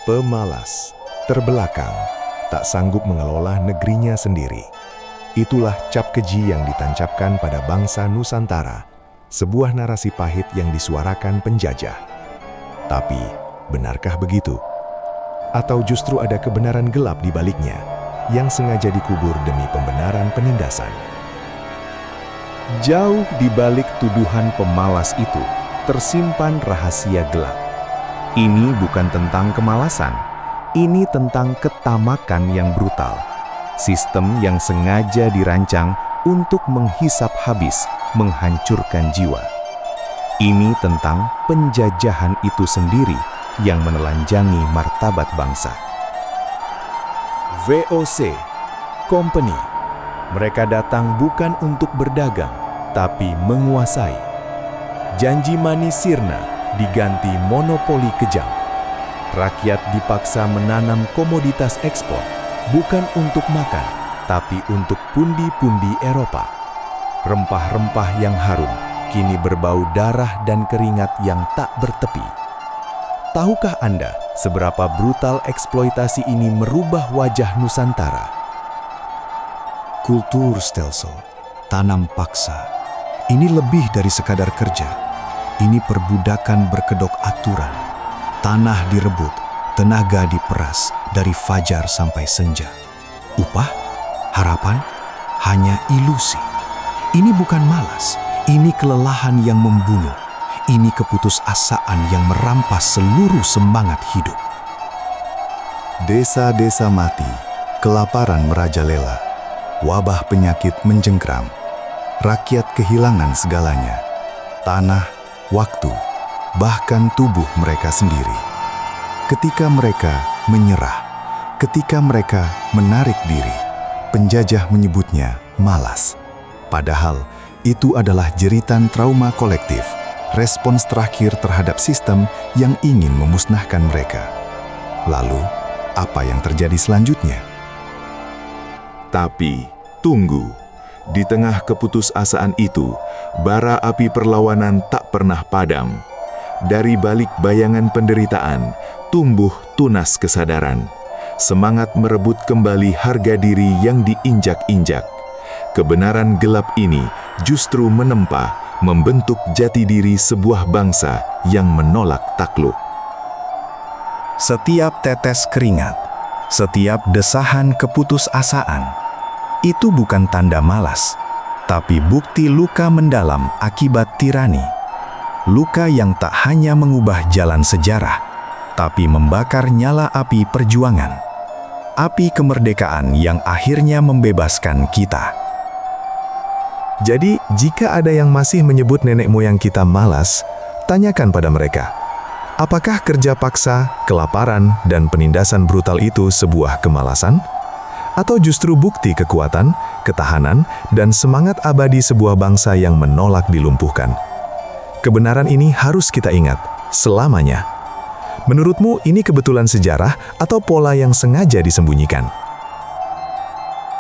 Pemalas, terbelakang, tak sanggup mengelola negerinya sendiri. Itulah cap keji yang ditancapkan pada bangsa Nusantara, sebuah narasi pahit yang disuarakan penjajah. Tapi, benarkah begitu? Atau justru ada kebenaran gelap di baliknya, yang sengaja dikubur demi pembenaran penindasan? Jauh di balik tuduhan pemalas itu, tersimpan rahasia gelap. Ini bukan tentang kemalasan, ini tentang ketamakan yang brutal. Sistem yang sengaja dirancang untuk menghisap habis, menghancurkan jiwa. Ini tentang penjajahan itu sendiri yang menelanjangi martabat bangsa. VOC, Company. Mereka datang bukan untuk berdagang, tapi menguasai. Janji manis sirna diganti monopoli kejam. Rakyat dipaksa menanam komoditas ekspor, bukan untuk makan, tapi untuk pundi-pundi Eropa. Rempah-rempah yang harum kini berbau darah dan keringat yang tak bertepi. Tahukah Anda seberapa brutal eksploitasi ini merubah wajah Nusantara? Kultur stelsel, tanam paksa. Ini lebih dari sekadar kerja. Ini perbudakan berkedok aturan. Tanah direbut, tenaga diperas dari fajar sampai senja. Upah, harapan, hanya ilusi. Ini bukan malas, ini kelelahan yang membunuh. Ini keputusasaan yang merampas seluruh semangat hidup. Desa-desa mati, kelaparan merajalela. Wabah penyakit menjengkram. Rakyat kehilangan segalanya. Tanah, waktu, bahkan tubuh mereka sendiri. Ketika mereka menyerah, ketika mereka menarik diri, penjajah menyebutnya malas. Padahal itu adalah jeritan trauma kolektif, respons terakhir terhadap sistem yang ingin memusnahkan mereka. Lalu, apa yang terjadi selanjutnya? Tapi, tunggu. Di tengah keputusasaan itu, bara api perlawanan tak pernah padam. Dari balik bayangan penderitaan, tumbuh tunas kesadaran. Semangat merebut kembali harga diri yang diinjak-injak. Kebenaran gelap ini justru menempa, membentuk jati diri sebuah bangsa yang menolak takluk. Setiap tetes keringat, setiap desahan keputusasaan, itu bukan tanda malas, tapi bukti luka mendalam akibat tirani. Luka yang tak hanya mengubah jalan sejarah, tapi membakar nyala api perjuangan. Api kemerdekaan yang akhirnya membebaskan kita. Jadi, jika ada yang masih menyebut nenek moyang kita malas, tanyakan pada mereka, apakah kerja paksa, kelaparan, dan penindasan brutal itu sebuah kemalasan? Atau justru bukti kekuatan, ketahanan, dan semangat abadi sebuah bangsa yang menolak dilumpuhkan? Kebenaran ini harus kita ingat selamanya. Menurutmu ini kebetulan sejarah atau pola yang sengaja disembunyikan?